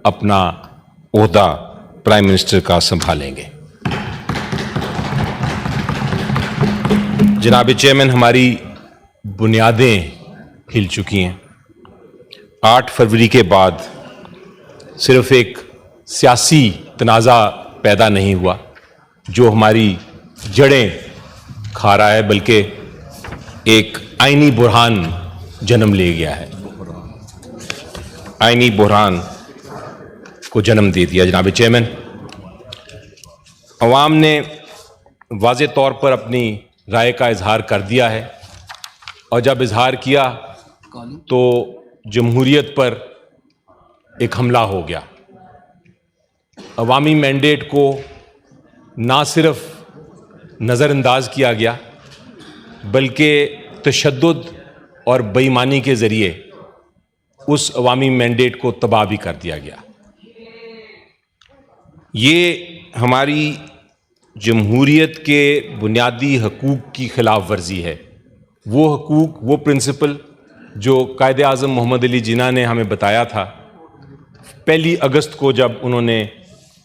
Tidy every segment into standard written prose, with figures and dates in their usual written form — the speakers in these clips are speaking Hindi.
अपना ओहदा प्राइम मिनिस्टर का संभालेंगे। जनाब चेयरमैन, हमारी बुनियादें हिल चुकी हैं। 8 फरवरी के बाद सिर्फ एक सियासी तनाज़ा पैदा नहीं हुआ जो हमारी जड़ें खा रहा है, बल्कि एक आईनी बुरहान जन्म ले गया है, आईनी बुरहान को जन्म दे दिया। जनाब चेयरमैन, अवाम ने वाज़े तौर पर अपनी राय का इजहार कर दिया है और जब इजहार किया तो जमहूरियत पर एक हमला हो गया। अवामी मैंडेट को ना सिर्फ नज़रअंदाज किया गया बल्कि तशद्दुद और बेईमानी के ज़रिए उस अवामी मैंडेट को तबाह भी कर दिया गया। ये हमारी जमहूरियत के बुनियादी हकूक़ की खिलाफ वर्जी है। वो हकूक़, वो प्रिंसिपल जो कायदे आज़म मोहम्मद अली जिन्ना ने हमें बताया था 1 अगस्त को जब उन्होंने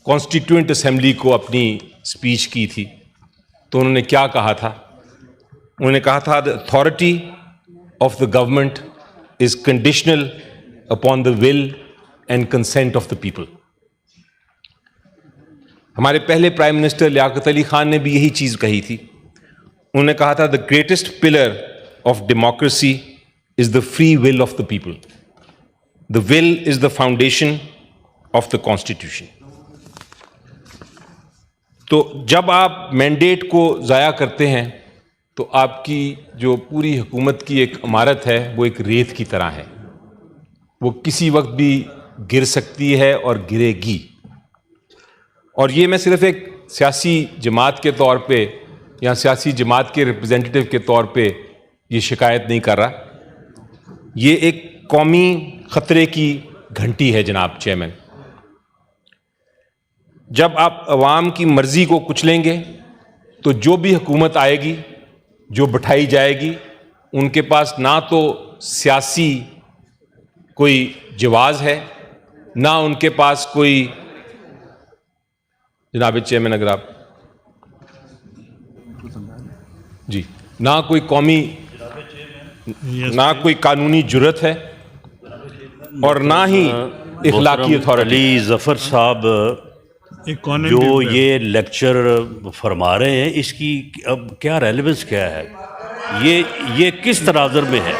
कॉन्स्टिट्यूएंट असेंबली को अपनी स्पीच की थी, तो उन्होंने क्या कहा था? उन्होंने कहा था, the authority of the government is conditional upon the will and consent of the people. हमारे पहले प्राइम मिनिस्टर लियाकत अली खान ने भी यही चीज़ कही थी। उन्होंने कहा था, the greatest pillar of democracy is the free will of the people. The will is the foundation of the constitution. तो जब आप मैंडेट को ज़ाया करते हैं तो आपकी जो पूरी हुकूमत की एक इमारत है वो एक रेत की तरह है, वो किसी वक्त भी गिर सकती है और गिरेगी। और ये मैं सिर्फ एक सियासी जमात के तौर पे या सियासी जमात के रिप्रेजेंटेटिव के तौर पे ये शिकायत नहीं कर रहा, ये एक कौमी ख़तरे की घंटी है। जनाब चेयरमैन, जब आप अवाम की मर्जी को कुचलेंगे तो जो भी हुकूमत आएगी, जो बिठाई जाएगी, उनके पास ना तो सियासी कोई जवाज़ है, ना उनके पास कोई, जनाब चेयरमैन अगर आप जी, ना कोई कौमी, ना कोई कानूनी जुर्रत है और ना ही इखलाकी अथॉरिटी। अली ज़फ़र साहब जो ये लेक्चर फरमा रहे हैं, इसकी अब क्या रेलेवेंस क्या है? ये किस तराजर में है?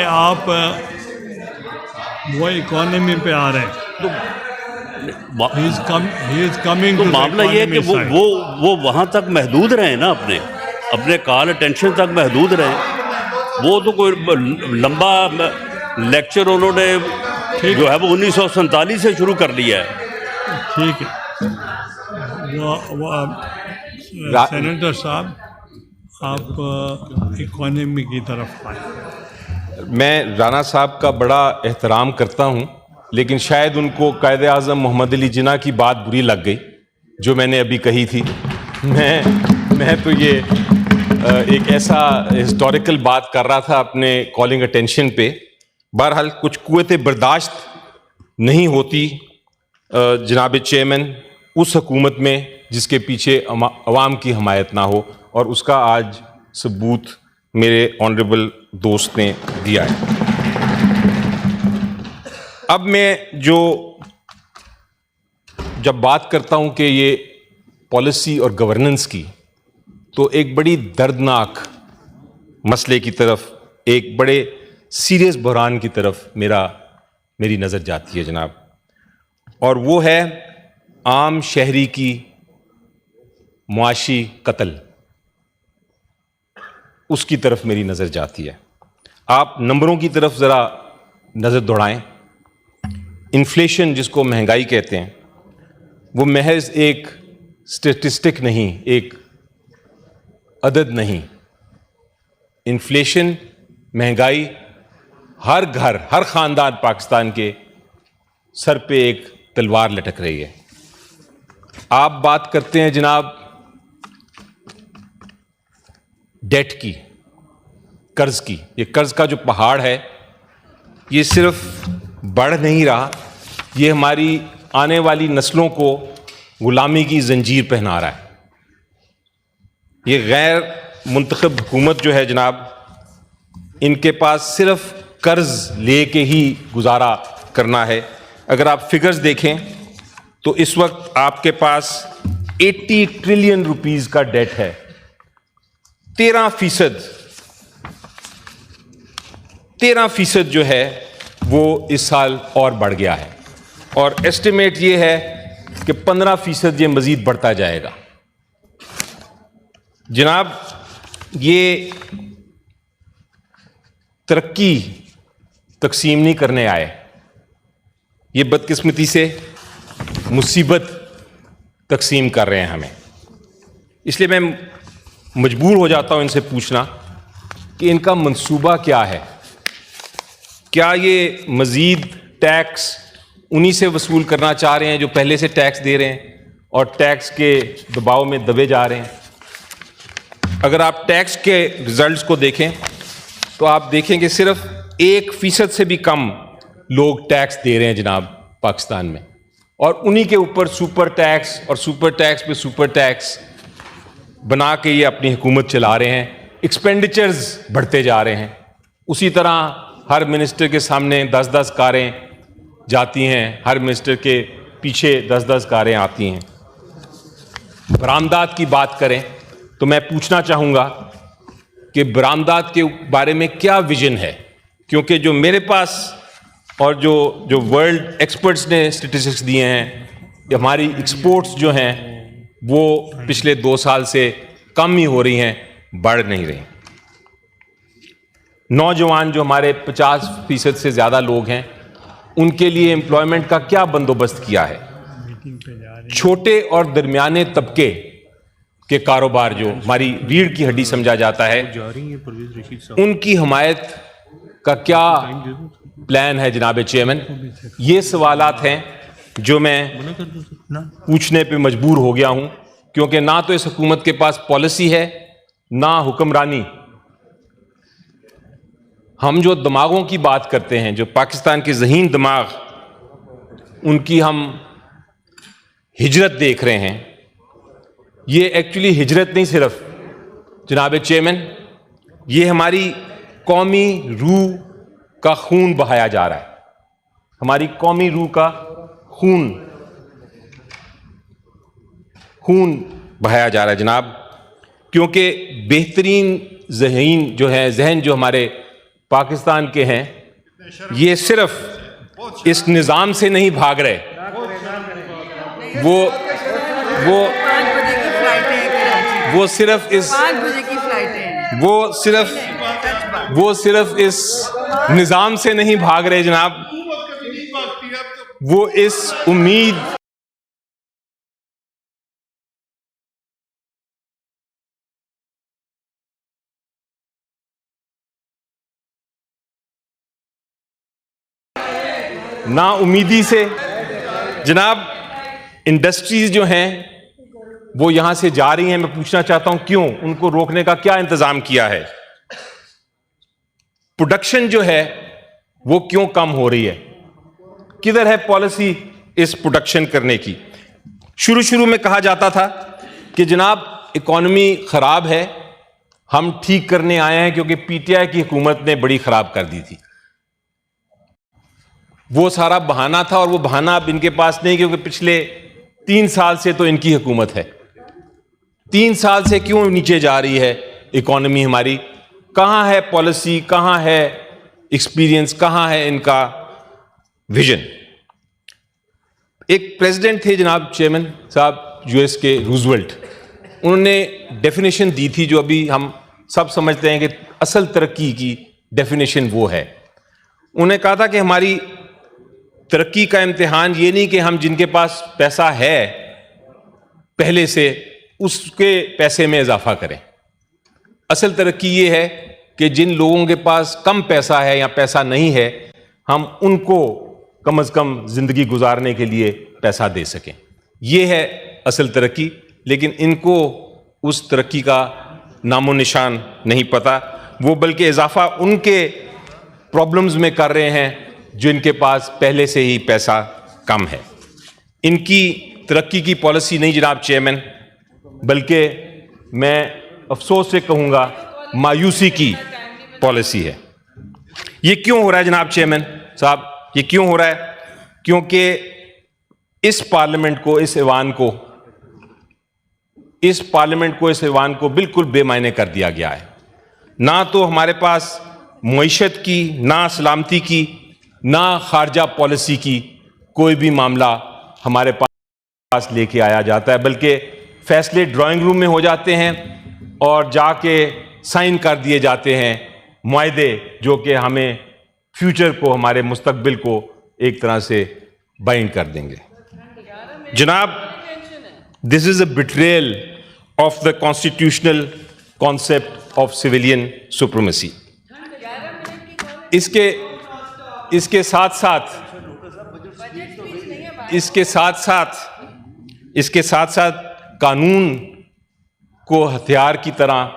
आप वो इकोनॉमी पे आ रहे हैं तो मामला ये है कि वो वहाँ तक महदूद रहे ना, अपने कॉल अटेंशन तक महदूद रहे। वो तो कोई लंबा लेक्चर उन्होंने जो है वो 1947 से शुरू कर लिया है। ठीक है, सेनेटर साहब, आप इकोनॉमी की तरफ आए। मैं राना साहब का बड़ा एहतराम करता हूं, लेकिन शायद उनको कायदे आज़म मोहम्मद अली जिन्ना की बात बुरी लग गई जो मैंने अभी कही थी। मैं तो ये एक ऐसा हिस्टोरिकल बात कर रहा था अपने कॉलिंग अटेंशन पे। बहरहाल कुछ कुव्वत बर्दाश्त नहीं होती जनाब चेयरमैन उस हुकूमत में जिसके पीछे अवाम की हमायत ना हो, और उसका आज सबूत मेरे ऑनरेबल दोस्त ने दिया है। अब मैं जब बात करता हूं कि ये पॉलिसी और गवर्नेंस की, तो एक बड़ी दर्दनाक मसले की तरफ, एक बड़े सीरियस बहरान की तरफ मेरी नज़र जाती है जनाब, और वो है आम शहरी की मुआशी कत्ल। उसकी तरफ मेरी नज़र जाती है। आप नंबरों की तरफ ज़रा नज़र दौड़ाएं। इन्फ्लेशन, जिसको महंगाई कहते हैं, वो महज एक स्टेटिस्टिक नहीं, एक अदद नहीं। इन्फ्लेशन, महंगाई हर घर, हर ख़ानदान पाकिस्तान के सर पे एक तलवार लटक रही है। आप बात करते हैं जनाब डेट की, कर्ज की। ये कर्ज का जो पहाड़ है, ये सिर्फ बढ़ नहीं रहा, ये हमारी आने वाली नस्लों को गुलामी की जंजीर पहना रहा है। ये गैर मुंतखब हुकूमत जो है जनाब, इनके पास सिर्फ कर्ज लेके ही गुजारा करना है। अगर आप फिगर्स देखें तो इस वक्त आपके पास 80 ट्रिलियन रुपीस का डेट है। 13% जो है वो इस साल और बढ़ गया है, और एस्टिमेट ये है कि 15% ये मजीद बढ़ता जाएगा। जनाब, ये तरक्की तकसीम नहीं करने आए, ये बदकिस्मती से मुसीबत तकसीम कर रहे हैं हमें। इसलिए मैं मजबूर हो जाता हूं इनसे पूछना कि इनका मंसूबा क्या है। क्या ये मजीद टैक्स उन्हीं से वसूल करना चाह रहे हैं जो पहले से टैक्स दे रहे हैं और टैक्स के दबाव में दबे जा रहे हैं? अगर आप टैक्स के रिजल्ट्स को देखें तो आप देखेंगे सिर्फ 1% से भी कम लोग टैक्स दे रहे हैं जनाब पाकिस्तान में, और उन्हीं के ऊपर सुपर टैक्स और सुपर टैक्स पे सुपर टैक्स बना के ये अपनी हुकूमत चला रहे हैं। एक्सपेंडिचर्स बढ़ते जा रहे हैं। उसी तरह हर मिनिस्टर के सामने 10-10 कारें जाती हैं, हर मिनिस्टर के पीछे 10-10 कारें आती हैं। बरामदात की बात करें तो मैं पूछना चाहूँगा कि बरामदात के बारे में क्या विजन है, क्योंकि जो मेरे पास और जो वर्ल्ड एक्सपर्ट्स ने स्टेटिस्टिक्स दिए हैं, हमारी एक्सपोर्ट्स जो हैं वो पिछले 2 साल से कम ही हो रही हैं, बढ़ नहीं रही। नौजवान जो हमारे 50% से ज़्यादा लोग हैं, उनके लिए एम्प्लॉयमेंट का क्या बंदोबस्त किया है? छोटे और दरमियाने तबके के कारोबार जो हमारी रीढ़ की हड्डी समझा जाता है, उनकी हिमायत का क्या प्लान है जनाब चेयरमैन? ये सवालात हैं जो मैं पूछने पे मजबूर हो गया हूं, क्योंकि ना तो इस हुकूमत के पास पॉलिसी है ना हुक्मरानी। हम जो दिमागों की बात करते हैं, जो पाकिस्तान के ज़हीन दिमाग, उनकी हम हिजरत देख रहे हैं। ये एक्चुअली हिजरत नहीं सिर्फ जनाब चेयरमैन, ये हमारी कौमी रूह का खून बहाया जा रहा है। हमारी कौमी रूह का खून बहाया जा रहा है जनाब, क्योंकि बेहतरीन जहन जो हमारे पाकिस्तान के हैं, ये सिर्फ इस निज़ाम से नहीं भाग रहे, वो सिर्फ इस निज़ाम से नहीं भाग रहे जनाब, वो इस उम्मीद ना उम्मीदी से जनाब इंडस्ट्रीज जो हैं वो यहां से जा रही हैं। मैं पूछना चाहता हूं क्यों? उनको रोकने का क्या इंतजाम किया है? प्रोडक्शन जो है वो क्यों कम हो रही है? किधर है पॉलिसी इस प्रोडक्शन करने की? शुरू में कहा जाता था कि जनाब इकॉनमी खराब है, हम ठीक करने आए हैं क्योंकि पीटीआई की हुकूमत ने बड़ी खराब कर दी थी। वो सारा बहाना था, और वो बहाना अब इनके पास नहीं, क्योंकि पिछले 3 साल से तो इनकी हुकूमत है। 3 साल से क्यों नीचे जा रही है इकॉनमी हमारी? कहां है पॉलिसी, कहां है एक्सपीरियंस, कहां है इनका विजन? एक प्रेसिडेंट थे जनाब चेयरमैन साहब, यूएस के रूजवेल्ट, उन्होंने डेफिनेशन दी थी जो अभी हम सब समझते हैं कि असल तरक्की की डेफिनेशन वो है। उन्होंने कहा था कि हमारी तरक्की का इम्तिहान ये नहीं कि हम जिनके पास पैसा है पहले से उसके पैसे में इजाफा करें। असल तरक्की ये है कि जिन लोगों के पास कम पैसा है या पैसा नहीं है, हम उनको कम से कम जिंदगी गुजारने के लिए पैसा दे सकें। ये है असल तरक्की, लेकिन इनको उस तरक्की का नामो निशान नहीं पता। वो बल्कि इजाफा उनके प्रॉब्लम्स में कर रहे हैं जो इनके पास पहले से ही पैसा कम है। इनकी तरक्की की पॉलिसी नहीं जनाब चेयरमैन, बल्कि मैं अफसोस से कहूँगा मायूसी की पॉलिसी है। ये क्यों हो रहा है जनाब चेयरमैन साहब? ये क्यों हो रहा है? क्योंकि इस पार्लियामेंट को, इस ऐवान को बिल्कुल बेमायने कर दिया गया है। ना तो हमारे पास मईशत की, ना सलामती की, ना खारजा पॉलिसी की कोई भी मामला हमारे पास लेके आया जाता है, बल्कि फैसले ड्राइंग रूम में हो जाते हैं और जाके साइन कर दिए जाते हैं मुआहदे, जो कि हमें फ्यूचर को, हमारे मुस्तकबिल को एक तरह से बाइंड कर देंगे। जनाब, this is a betrayal of the constitutional concept of civilian supremacy. इसके साथ साथ कानून को हथियार की तरह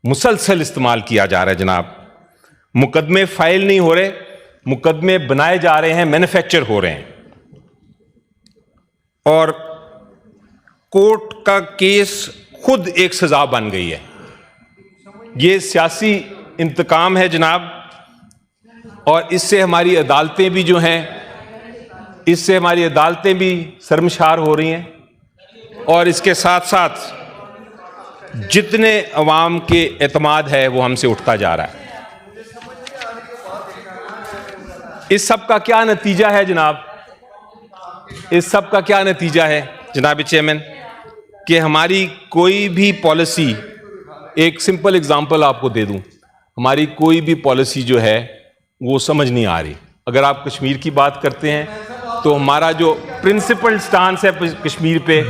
मुसलसल इस्तेमाल किया जा रहा है जनाब। मुकदमे फाइल नहीं हो रहे, मुकदमे बनाए जा रहे हैं, मैन्युफैक्चर हो रहे हैं। और कोर्ट का केस खुद एक सजा बन गई है। ये सियासी इंतकाम है जनाब, और इससे हमारी अदालतें भी जो हैं, इससे हमारी अदालतें भी शर्मसार हो रही हैं। और इसके साथ साथ जितने अवाम के एतमाद है वो हमसे उठता जा रहा है। इस सब का क्या नतीजा है जनाब? इस सब का क्या नतीजा है जनाब चेयरमैन? कि हमारी कोई भी पॉलिसी, एक सिंपल एग्जांपल आपको दे दूं, हमारी कोई भी पॉलिसी जो है वो समझ नहीं आ रही। अगर आप कश्मीर की बात करते हैं तो हमारा जो प्रिंसिपल स्टांस है कश्मीर पे,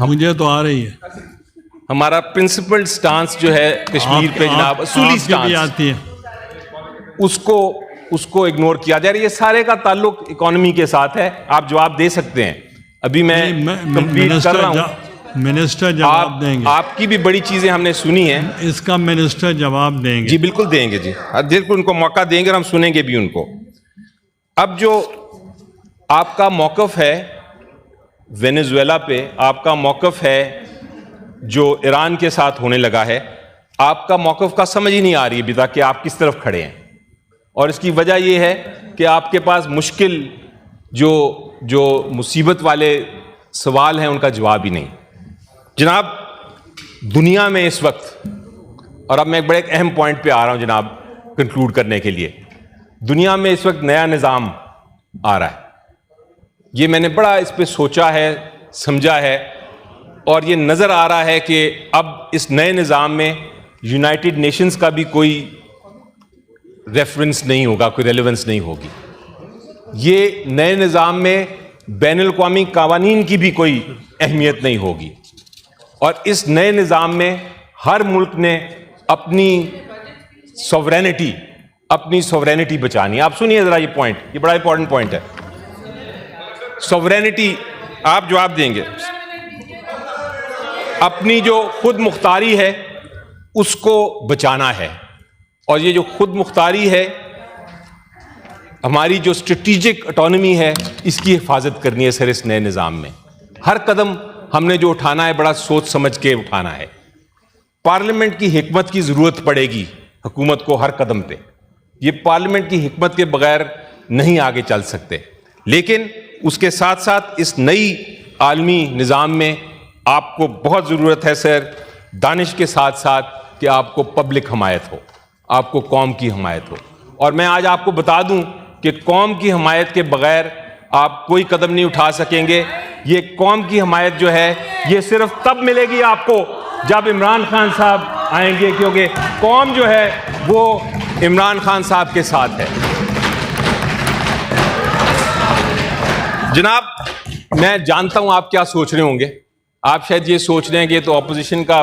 मुझे तो आ रही है, हमारा प्रिंसिपल स्टांस जो है कश्मीर पे जनाब, असूली स्टांस आती है, उसको इग्नोर किया जा रहा है। ये सारे का ताल्लुक इकोनॉमी के साथ है। आप जवाब दे सकते हैं। अभी मैं कंप्लीट कर रहा हूं। मिनिस्टर जवाब देंगे। आपकी भी बड़ी चीजें हमने सुनी हैं, इसका मिनिस्टर जवाब देंगे। जी बिल्कुल देंगे जी, बिल्कुल उनको मौका देंगे और हम सुनेंगे भी उनको। अब जो आपका मौकफ है वेनेजुएला पे, आपका मौकफ है जो ईरान के साथ होने लगा है, आपका मौकफ का समझ ही नहीं आ रही अभी तक कि आप किस तरफ खड़े हैं। और इसकी वजह यह है कि आपके पास मुश्किल जो मुसीबत वाले सवाल हैं उनका जवाब ही नहीं। जनाब, दुनिया में इस वक्त, और अब मैं एक बड़े अहम पॉइंट पे आ रहा हूं जनाब कंक्लूड करने के लिए, दुनिया में इस वक्त नया निज़ाम आ रहा है। ये मैंने बड़ा इस पे सोचा है, समझा है, और ये नज़र आ रहा है कि अब इस नए निज़ाम में यूनाइटेड नेशंस का भी कोई रेफरेंस नहीं होगा, कोई रेलेवेंस नहीं होगी। ये नए निज़ाम में बैनुल-अक़वामी क़वानीन की भी कोई अहमियत नहीं होगी। और इस नए निज़ाम में हर मुल्क ने अपनी सॉवरेनिटी बचानी है। आप सुनिए ज़रा ये पॉइंट, ये बड़ा इंपॉर्टेंट पॉइंट है। सॉवरेनिटी, आप जवाब देंगे। अपनी जो खुद मुख्तारी है उसको बचाना है। और ये जो खुद मुख्तारी है, हमारी जो स्ट्रेटेजिक ऑटोनॉमी है, इसकी हिफाजत करनी है सर। इस नए निज़ाम में हर कदम हमने जो उठाना है बड़ा सोच समझ के उठाना है। पार्लियामेंट की हिकमत की ज़रूरत पड़ेगी हुकूमत को हर कदम पे। ये पार्लियामेंट की हिकमत के बगैर नहीं आगे चल सकते। लेकिन उसके साथ साथ इस नई आलमी निज़ाम में आपको बहुत ज़रूरत है सर, दानिश के साथ साथ, कि आपको पब्लिक हमायत हो, आपको कौम की हमायत हो। और मैं आज आपको बता दूं कि कौम की हमायत के बगैर आप कोई कदम नहीं उठा सकेंगे। ये कौम की हमायत जो है ये सिर्फ तब मिलेगी आपको जब इमरान खान साहब आएंगे, क्योंकि कौम जो है वो इमरान खान साहब के साथ है। जनाब, मैं जानता हूं आप क्या सोच रहे होंगे। आप शायद ये सोच रहे हैं कि ये तो ऑपोजिशन का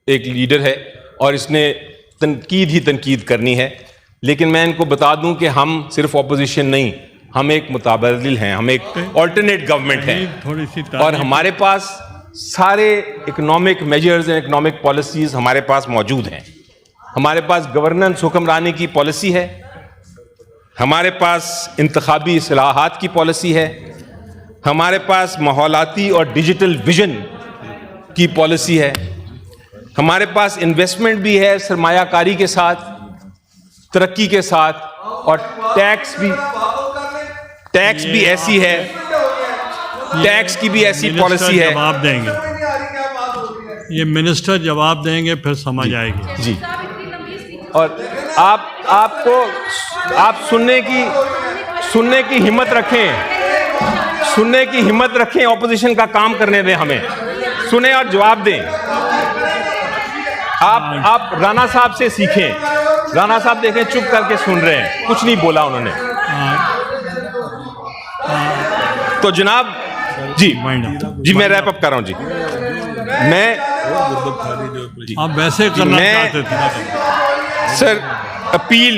एक लीडर है और इसने तनकीद ही तनकीद करनी है। लेकिन मैं इनको बता दूं कि हम सिर्फ ऑपोजिशन नहीं, हम एक मुताबिल हैं, हम एक ऑल्टरनेट गवर्नमेंट हैं। और हमारे पास सारे economic measures and economic policies हमारे पास मौजूद हैं। हमारे पास गवर्नेंस, हुक्मरानी की पॉलिसी है, हमारे पास इंतखाबी इस्लाहात की पॉलिसी है, हमारे पास माहौलाती और डिजिटल विजन की पॉलिसी है, हमारे पास इन्वेस्टमेंट भी है सरमायाकारी के साथ, तरक्की के साथ, और टैक्स भी ऐसी है, टैक्स की भी ऐसी पॉलिसी है। जवाब देंगे, ये मिनिस्टर जवाब देंगे, फिर समझ आएगी। जी, और आपको सुनने की हिम्मत रखें, ऑपोजिशन का काम करने दें, हमें सुने और जवाब दें। आप राणा साहब से सीखें। राणा साहब देखें चुप करके सुन रहे हैं, कुछ नहीं बोला उन्होंने। तो जनाब जी मैं रैप अप कर रहा हूं जी। आप वैसे करना चाहते थे सर, अपील,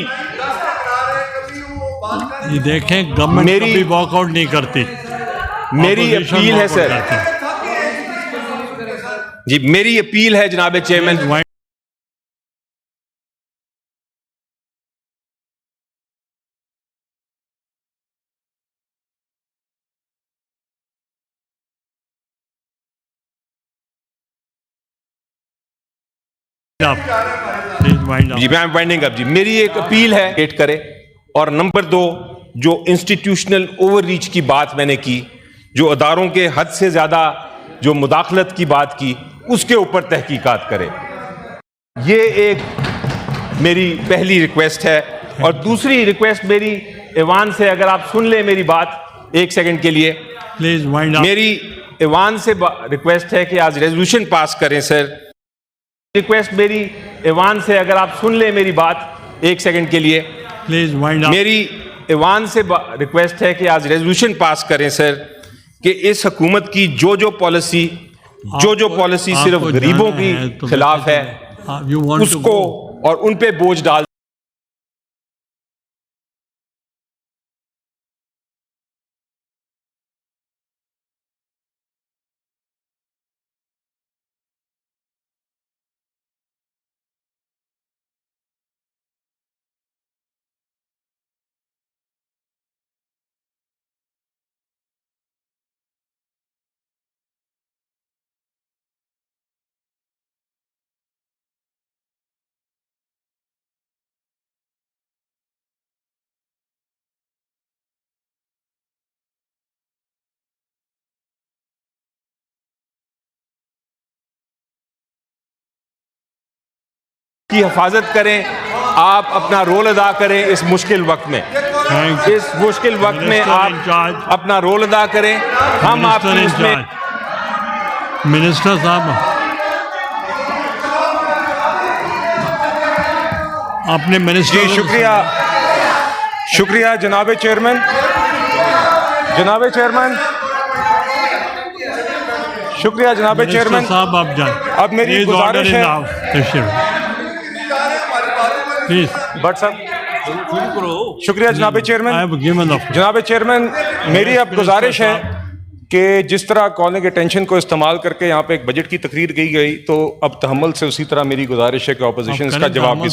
ये देखें गवर्नमेंट कभी वॉकआउट नहीं करती, मेरी अपील है सर जी, मेरी अपील है जनाब चेयरमैन। जी मैं वाइंडिंग अप जी, मेरी एक अपील है वेट करें। और नंबर 2, जो इंस्टीट्यूशनल ओवररीच की बात मैंने की, जो अदारों के हद से ज्यादा जो मुदाखलत की बात की, उसके ऊपर तहकीकात करें। ये एक मेरी पहली रिक्वेस्ट है। और दूसरी रिक्वेस्ट मेरी ऐवान से, अगर आप सुन लें मेरी बात एक सेकंड के लिए प्लीज वाइंड अप। मेरी ऐवान से रिक्वेस्ट है कि आज रेजोल्यूशन पास करें सर। रिक्वेस्ट मेरी ऐवान से, अगर आप सुन लें मेरी बात एक सेकंड के लिए प्लीज वाइंड अप। मेरी ऐवान से रिक्वेस्ट है कि आज रेजोल्यूशन पास करें सर, कि इस हुकूमत की जो पॉलिसी सिर्फ गरीबों की खिलाफ है, उसको और उन पे बोझ डाल की हिफाजत करें। आप अपना रोल अदा करें इस मुश्किल वक्त में। इस मुश्किल वक्त में आप अपना रोल अदा करें। हम आपकी इसमें मिनिस्टर साहब अपने मिनिस्टर। शुक्रिया जनाब चेयरमैन। शुक्रिया जनाब चेयरमैन साहब, आप जाएं। अब मेरी गुजारिश है प्लीज। बट साहब शुक्रिया जनाब चेयरमैन। जनाब चेयरमैन, मेरी अब गुजारिश है कि जिस तरह कॉलिंग अटेंशन को इस्तेमाल करके यहाँ पे एक बजट की तकरीर की गई, तो अब तहम्मुल से उसी तरह मेरी गुजारिश है कि ऑपोजिशन इसका जवाब भी